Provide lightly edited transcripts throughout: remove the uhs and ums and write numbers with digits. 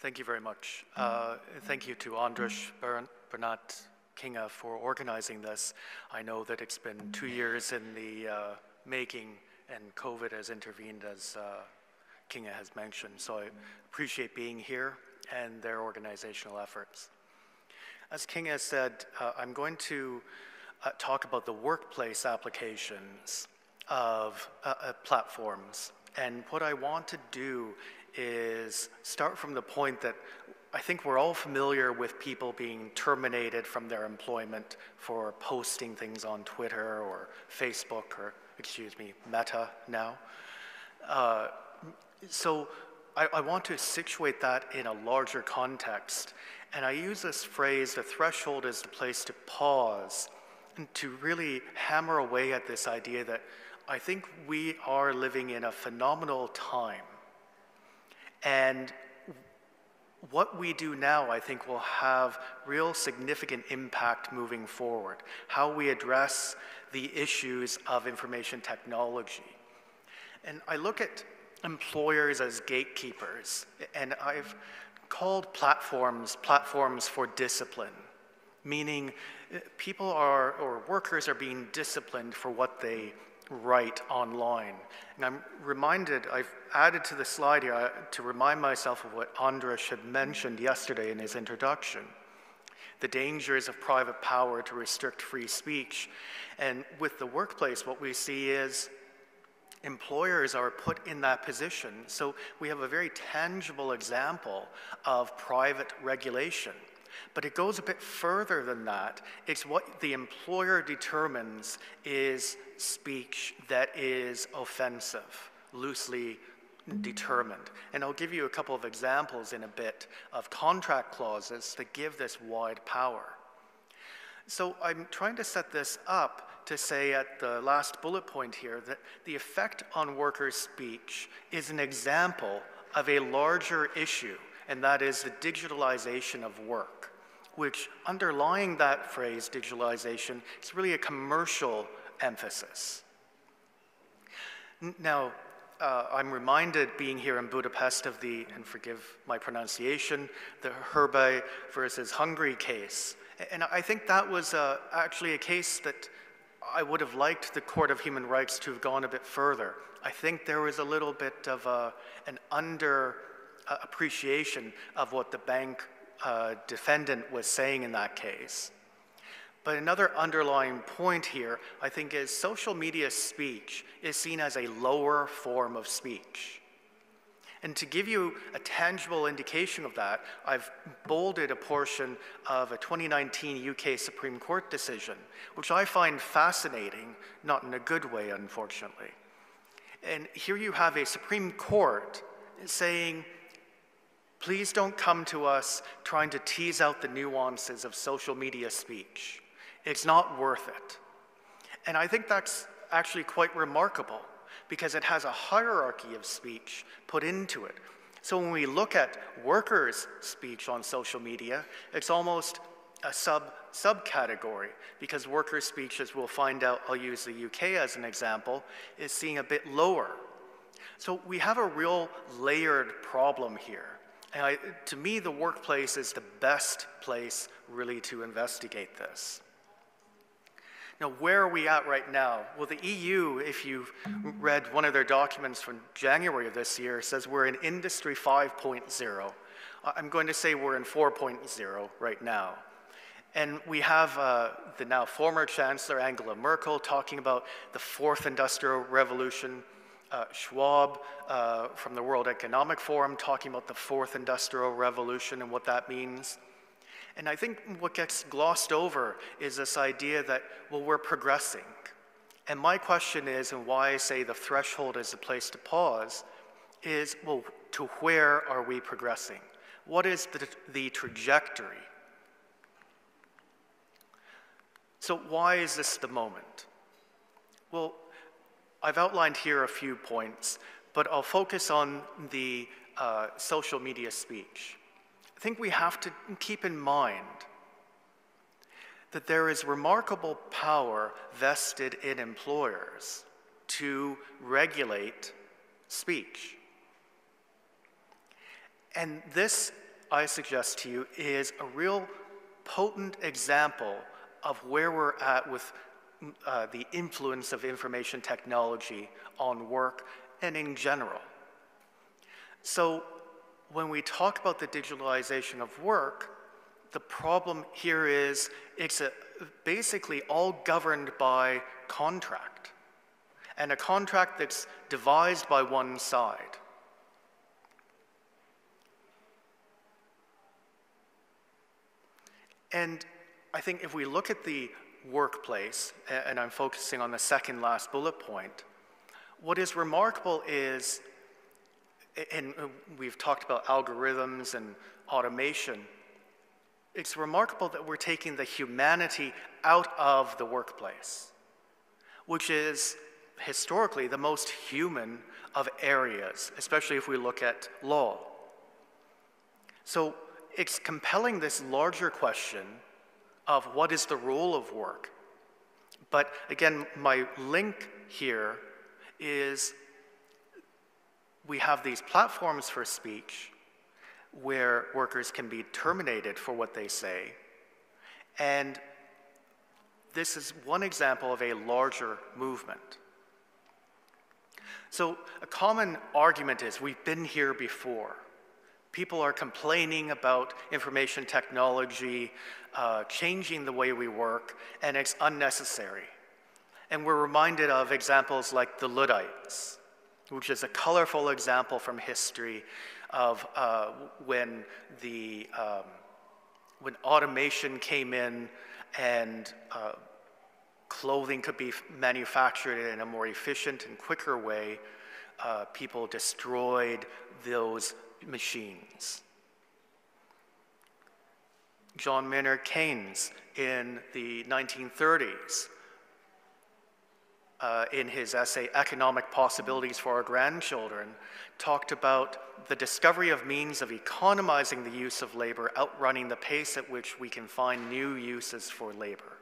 Thank you very much. Thank you to Andras, Bernat, Kinga for organizing this. I know that it's been 2 years in the making and COVID has intervened, as Kinga has mentioned. So I appreciate being here and their organizational efforts. As Kinga said, I'm going to talk about the workplace applications of platforms. And what I want to do is start from the point that I think we're all familiar with people being terminated from their employment for posting things on Twitter or Facebook or, excuse me, Meta now. So I want to situate that in a larger context. And I use this phrase, the threshold is the place to pause, and to really hammer away at this idea that I think we are living in a phenomenal time. And what we do now, I think, will have real significant impact moving forward. How we address the issues of information technology. And I look at employers as gatekeepers, and I've called platforms for discipline, meaning people are, or workers are being disciplined for what they write online. And I'm reminded, I've added to the slide here to remind myself of what Andras had mentioned yesterday in his introduction, the dangers of private power to restrict free speech. And with the workplace, what we see is employers are put in that position. So we have a very tangible example of private regulation. But it goes a bit further than that. It's what the employer determines is speech that is offensive, loosely determined. And I'll give you a couple of examples in a bit of contract clauses that give this wide power. So I'm trying to set this up to say at the last bullet point here that the effect on workers' speech is an example of a larger issue, and that is the digitalization of work, which underlying that phrase, digitalization, is really a commercial emphasis. Now, I'm reminded being here in Budapest of the, and forgive my pronunciation, the Hubei versus Hungary case. And I think that was actually a case that I would have liked the Court of Human Rights to have gone a bit further. I think there was a little bit of an under appreciation of what the bank defendant was saying in that case. But another underlying point here, I think, is social media speech is seen as a lower form of speech. And to give you a tangible indication of that, I've bolded a portion of a 2019 UK Supreme Court decision, which I find fascinating, not in a good way, unfortunately. And here you have a Supreme Court saying, please don't come to us trying to tease out the nuances of social media speech. It's not worth it. And I think that's actually quite remarkable because it has a hierarchy of speech put into it. So when we look at workers' speech on social media, it's almost a subcategory because workers' speech, as we'll find out, I'll use the UK as an example, is seeing a bit lower. So we have a real layered problem here. And to me, the workplace is the best place really to investigate this. Now, where are we at right now? Well, the EU, if you've read one of their documents from January of this year, says we're in Industry 5.0. I'm going to say we're in 4.0 right now. And we have the now former Chancellor Angela Merkel talking about the fourth industrial revolution, Schwab from the World Economic Forum talking about the fourth industrial revolution and what that means. And I think what gets glossed over is this idea that, well, we're progressing. And my question is, and why I say the threshold is the place to pause, is, well, to where are we progressing? What is the trajectory? So why is this the moment? Well, I've outlined here a few points, but I'll focus on the social media speech. I think we have to keep in mind that there is remarkable power vested in employers to regulate speech. And this I suggest to you, is a real potent example of where we're at with the influence of information technology on work and in general. So when we talk about the digitalization of work, the problem here is it's basically all governed by contract, and a contract that's devised by one side. And I think if we look at the workplace, and I'm focusing on the second last bullet point, what is remarkable is, and we've talked about algorithms and automation, it's remarkable that we're taking the humanity out of the workplace, which is historically the most human of areas, especially if we look at law. So it's compelling this larger question of what is the role of work. But again, my link here is we have these platforms for speech where workers can be terminated for what they say. And this is one example of a larger movement. So a common argument is we've been here before. People are complaining about information technology, changing the way we work, and it's unnecessary. And we're reminded of examples like the Luddites, which is a colorful example from history of when automation came in and clothing could be manufactured in a more efficient and quicker way, people destroyed those machines. John Maynard Keynes in the 1930s, in his essay, Economic Possibilities for Our Grandchildren, talked about the discovery of means of economizing the use of labor outrunning the pace at which we can find new uses for labor.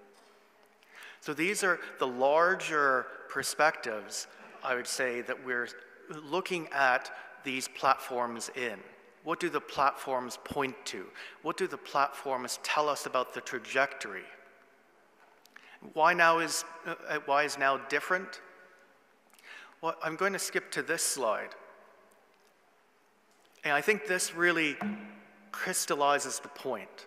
So these are the larger perspectives, I would say, that we're looking at these platforms in. What do the platforms point to? What do the platforms tell us about the trajectory? Why is now different? Well, I'm going to skip to this slide. And I think this really crystallizes the point.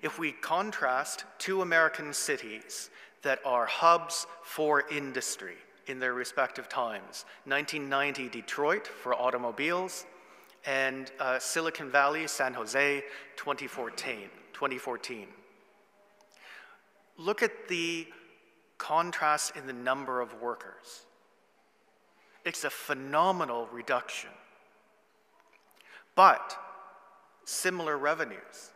If we contrast two American cities that are hubs for industry in their respective times, 1990 Detroit for automobiles, and Silicon Valley, San Jose, 2014. Look at the contrast in the number of workers. It's a phenomenal reduction, but similar revenues.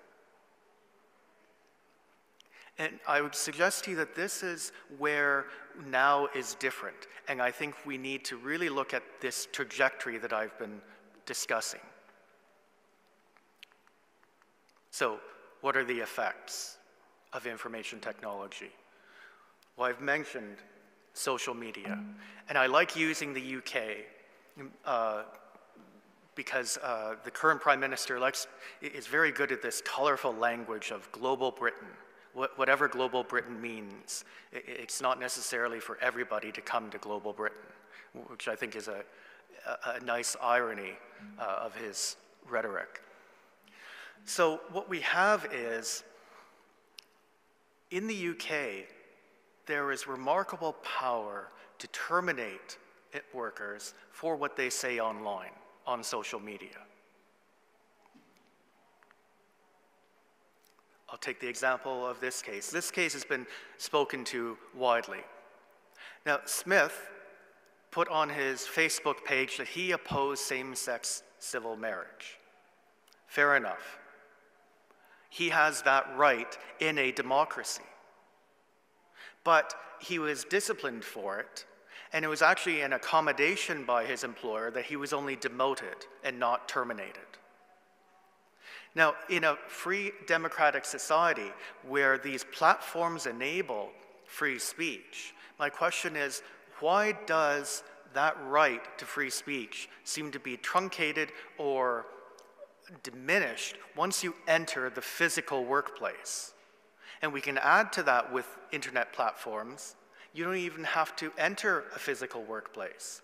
And I would suggest to you that this is where now is different, and I think we need to really look at this trajectory that I've been discussing. So, what are the effects of information technology? Well, I've mentioned social media, and I like using the UK because the current Prime Minister is very good at this colorful language of global Britain. Whatever global Britain means, it's not necessarily for everybody to come to global Britain, which I think is a nice irony of his rhetoric. So what we have is, in the UK, there is remarkable power to terminate workers for what they say online, on social media. I'll take the example of this case. This case has been spoken to widely. Now, Smith put on his Facebook page that he opposed same-sex civil marriage. Fair enough. He has that right in a democracy. But he was disciplined for it, and it was actually an accommodation by his employer that he was only demoted and not terminated. Now, in a free democratic society where these platforms enable free speech, my question is, why does that right to free speech seem to be truncated or diminished once you enter the physical workplace. And we can add to that with internet platforms. You don't even have to enter a physical workplace.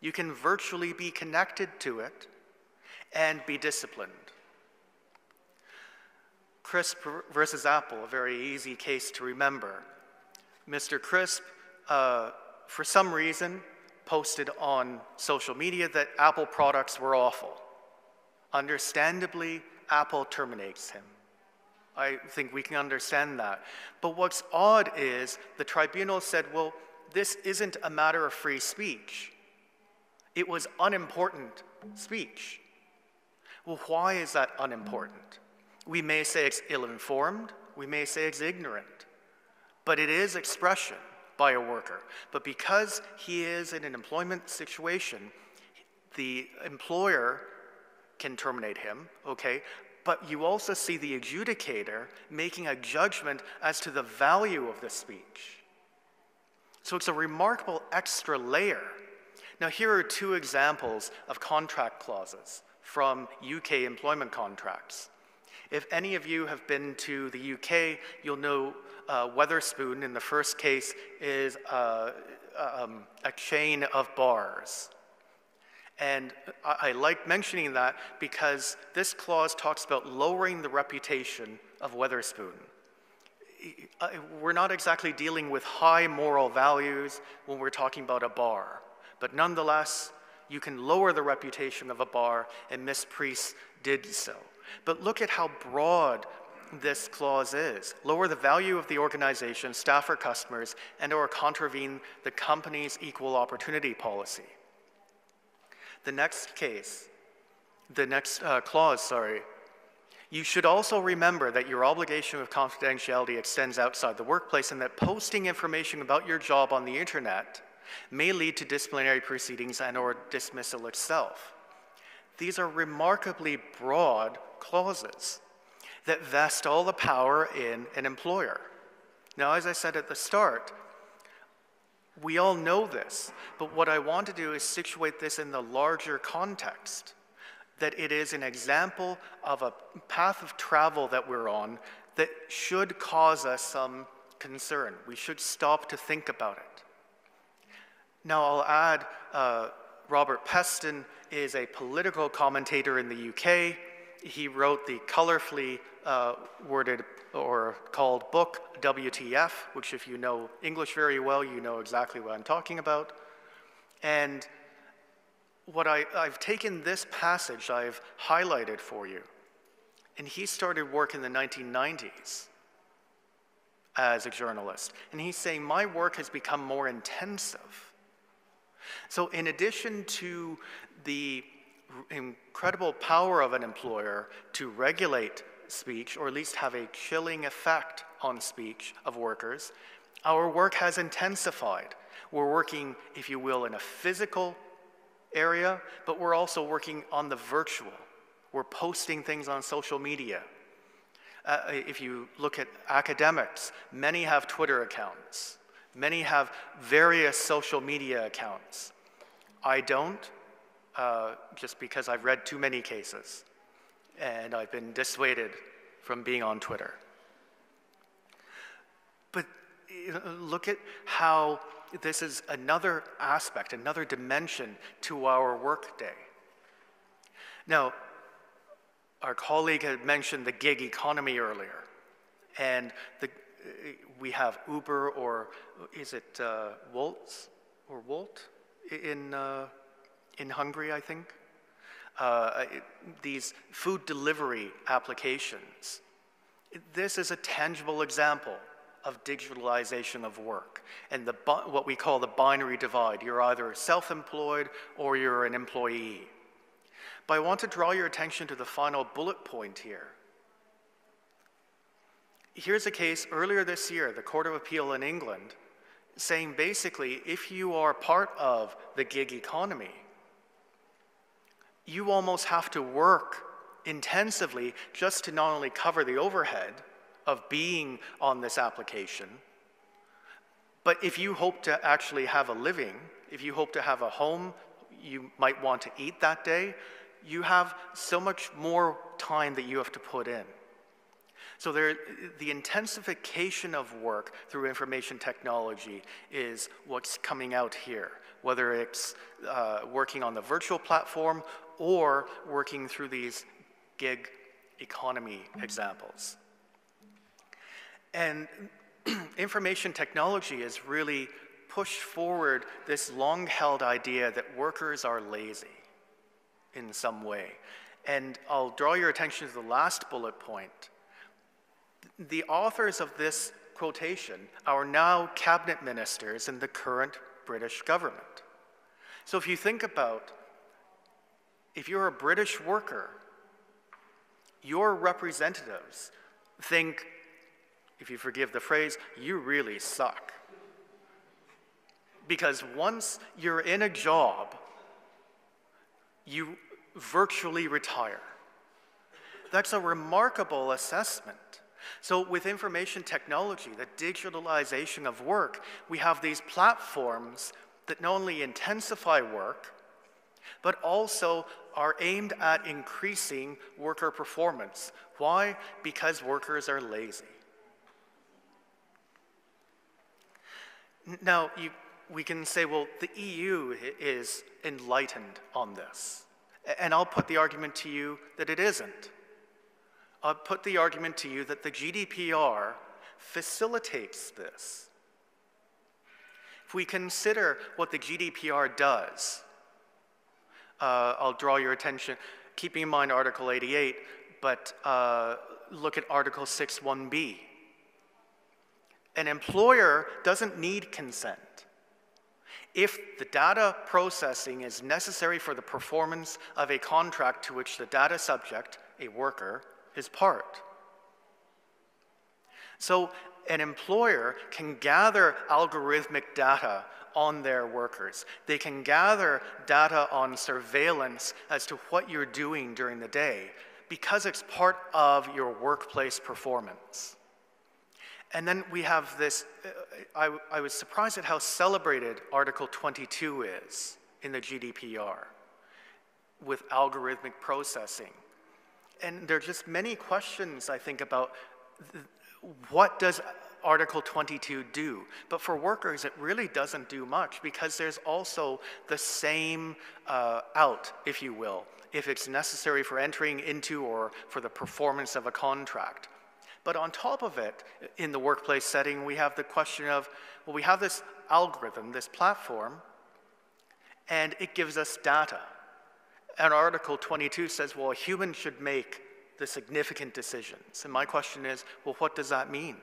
You can virtually be connected to it and be disciplined. Crisp versus Apple, a very easy case to remember. Mr. Crisp, for some reason, posted on social media that Apple products were awful. Understandably, Apple terminates him. I think we can understand that. But what's odd is the tribunal said, well, this isn't a matter of free speech. It was unimportant speech. Well, why is that unimportant? We may say it's ill-informed, we may say it's ignorant, but it is expression by a worker. But because he is in an employment situation, the employer can terminate him, okay? But you also see the adjudicator making a judgment as to the value of the speech. So it's a remarkable extra layer. Now here are two examples of contract clauses from UK employment contracts. If any of you have been to the UK, you'll know Wetherspoon in the first case is a chain of bars. And I like mentioning that because this clause talks about lowering the reputation of Wetherspoon. We're not exactly dealing with high moral values when we're talking about a bar, but nonetheless, you can lower the reputation of a bar, and Miss Priest did so. But look at how broad this clause is. Lower the value of the organization, staff or customers, and/or contravene the company's equal opportunity policy. The next clause, you should also remember that your obligation of confidentiality extends outside the workplace and that posting information about your job on the internet may lead to disciplinary proceedings and/or dismissal itself. These are remarkably broad clauses that vest all the power in an employer. Now, as I said at the start, we all know this, but what I want to do is situate this in the larger context, that it is an example of a path of travel that we're on that should cause us some concern. We should stop to think about it. Now, I'll add, Robert Peston is a political commentator in the UK. He wrote the colorfully worded or called book WTF, which if you know English very well, you know exactly what I'm talking about. And what I've taken this passage, I've highlighted for you. And he started work in the 1990s as a journalist. And he's saying, my work has become more intensive. So in addition to the incredible power of an employer to regulate speech, or at least have a chilling effect on speech of workers, our work has intensified. We're working, if you will, in a physical area, but we're also working on the virtual. We're posting things on social media. If you look at academics, many have Twitter accounts. Many have various social media accounts. I don't, just because I've read too many cases, and I've been dissuaded from being on Twitter. But look at how this is another aspect, another dimension to our workday. Now, our colleague had mentioned the gig economy earlier, and we have Uber, or is it Wolt in Hungary, I think. These food delivery applications. This is a tangible example of digitalization of work and what we call the binary divide. You're either self-employed or you're an employee. But I want to draw your attention to the final bullet point here. Here's a case earlier this year, the Court of Appeal in England, saying basically if you are part of the gig economy, you almost have to work intensively just to not only cover the overhead of being on this application, but if you hope to actually have a living, if you hope to have a home, you might want to eat that day, you have so much more time that you have to put in. So the intensification of work through information technology is what's coming out here, whether it's working on the virtual platform or working through these gig economy examples. And information technology has really pushed forward this long-held idea that workers are lazy in some way. And I'll draw your attention to the last bullet point. The authors of this quotation are now cabinet ministers in the current British government. So if you think about, if you're a British worker, your representatives think, if you forgive the phrase, you really suck. Because once you're in a job, you virtually retire. That's a remarkable assessment. So with information technology, the digitalization of work, we have these platforms that not only intensify work, but also are aimed at increasing worker performance. Why? Because workers are lazy. Now, we can say, well, the EU is enlightened on this. And I'll put the argument to you that it isn't. I'll put the argument to you that the GDPR facilitates this. If we consider what the GDPR does, I'll draw your attention, keeping in mind Article 88, but look at Article 6(1)(b). An employer doesn't need consent if the data processing is necessary for the performance of a contract to which the data subject, a worker, is part. So an employer can gather algorithmic data on their workers. They can gather data on surveillance as to what you're doing during the day because it's part of your workplace performance. And then we have this, I was surprised at how celebrated Article 22 is in the GDPR with algorithmic processing. And there are just many questions, I think, about what does Article 22 do? But for workers, it really doesn't do much because there's also the same out, if you will, if it's necessary for entering into or for the performance of a contract. But on top of it, in the workplace setting, we have the question of, well, we have this algorithm, this platform, and it gives us data. And Article 22 says, well, a human should make the significant decisions. And my question is, well, what does that mean?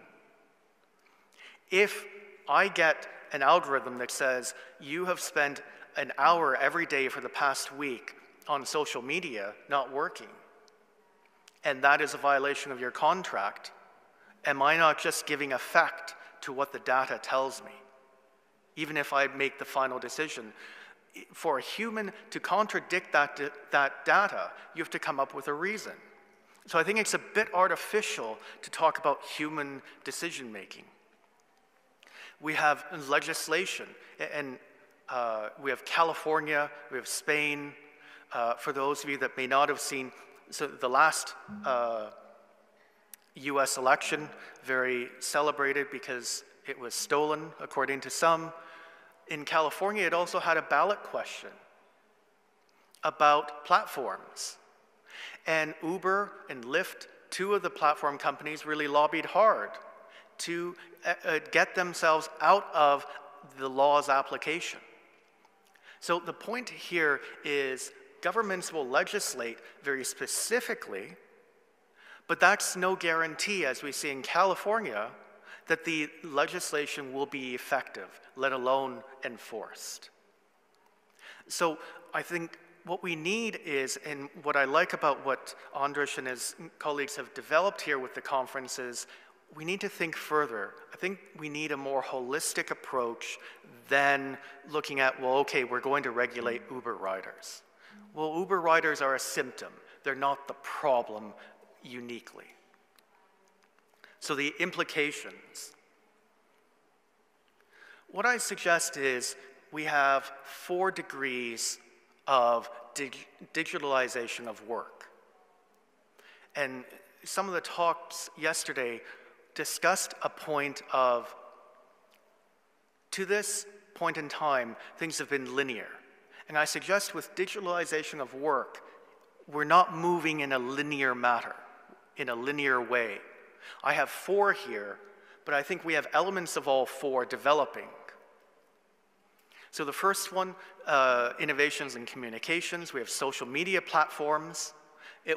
If I get an algorithm that says, you have spent an hour every day for the past week on social media not working, and that is a violation of your contract, am I not just giving effect to what the data tells me? Even if I make the final decision, for a human to contradict that data, you have to come up with a reason. So I think it's a bit artificial to talk about human decision-making. We have legislation, and we have California, we have Spain. For those of you that may not have seen, so the last US election, very celebrated because it was stolen, according to some. In California, it also had a ballot question about platforms. And Uber and Lyft, two of the platform companies, really lobbied hard to get themselves out of the law's application. So the point here is governments will legislate very specifically, but that's no guarantee, as we see in California, that the legislation will be effective, let alone enforced. So I think what we need is, and what I like about what Andras and his colleagues have developed here with the conference is, we need to think further. I think we need a more holistic approach than looking at, well, okay, we're going to regulate Uber riders. Well, Uber riders are a symptom. They're not the problem uniquely. So the implications. What I suggest is we have 4 degrees of digitalization of work. And some of the talks yesterday discussed a point of, to this point in time, things have been linear. And I suggest with digitalization of work, we're not moving in a linear manner, in a linear way. I have 4 here, but I think we have elements of all 4 developing. So the first one, innovations in communications. We have social media platforms.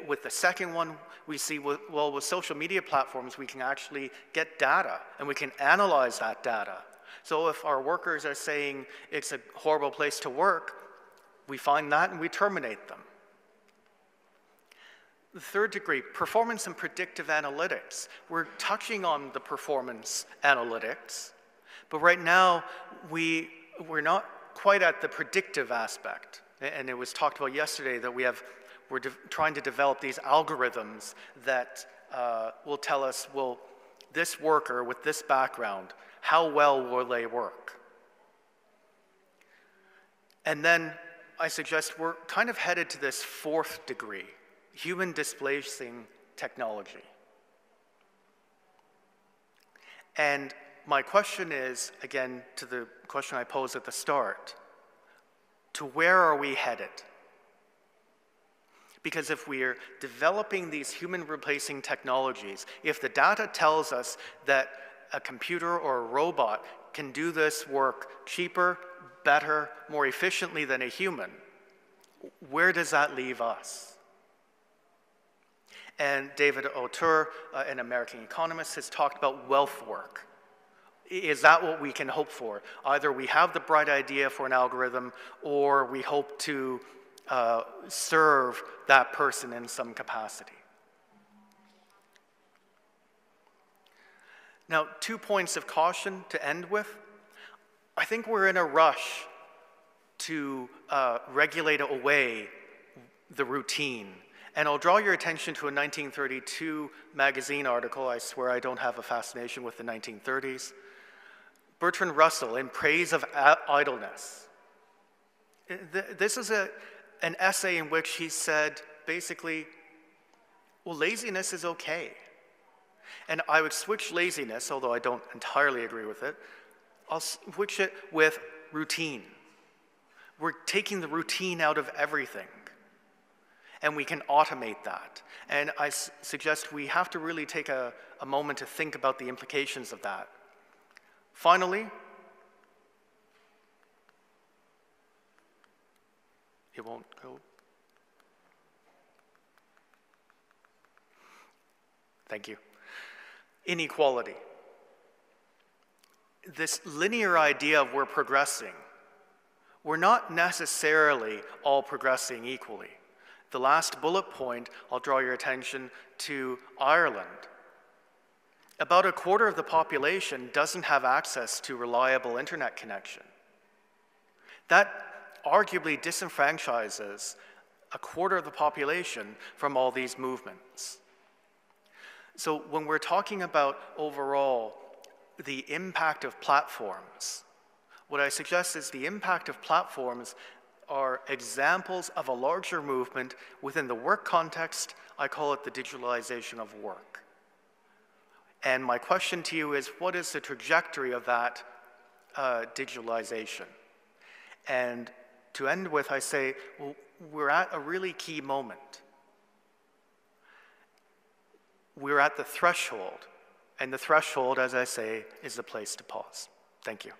With the second one, we see, well, with social media platforms, we can actually get data, and we can analyze that data. So if our workers are saying it's a horrible place to work, we find that and we terminate them. The third degree, performance and predictive analytics. We're touching on the performance analytics, but right now we're not quite at the predictive aspect. And it was talked about yesterday that we're trying to develop these algorithms that will tell us, well, this worker with this background, how well will they work? And then I suggest we're kind of headed to this 4th degree, human displacing technology. And my question is, again, to the question I posed at the start, to where are we headed? Because if we're developing these human replacing technologies, if the data tells us that a computer or a robot can do this work cheaper, better, more efficiently than a human, where does that leave us? And David Autor, an American economist, has talked about wealth work. Is that what we can hope for? Either we have the bright idea for an algorithm, or we hope to serve that person in some capacity. Now, 2 points of caution to end with. I think we're in a rush to regulate away the routine. And I'll draw your attention to a 1932 magazine article. I swear I don't have a fascination with the 1930s. Bertrand Russell, in praise of idleness. This is an essay in which he said, basically, well, laziness is okay. And I would switch laziness, although I don't entirely agree with it, I'll switch it with routine. We're taking the routine out of everything, and we can automate that. And I suggest we have to really take a moment to think about the implications of that. Finally, it won't go. Thank you. Inequality. This linear idea of we're progressing, we're not necessarily all progressing equally. The last bullet point, I'll draw your attention to Ireland. About a quarter of the population doesn't have access to reliable internet connection. That arguably disenfranchises a quarter of the population from all these movements. So when we're talking about overall the impact of platforms, what I suggest is the impact of platforms are examples of a larger movement within the work context. I call it the digitalization of work. And my question to you is, what is the trajectory of that digitalization? And to end with, I say, well, we're at a really key moment. We're at the threshold, and the threshold, as I say, is the place to pause. Thank you.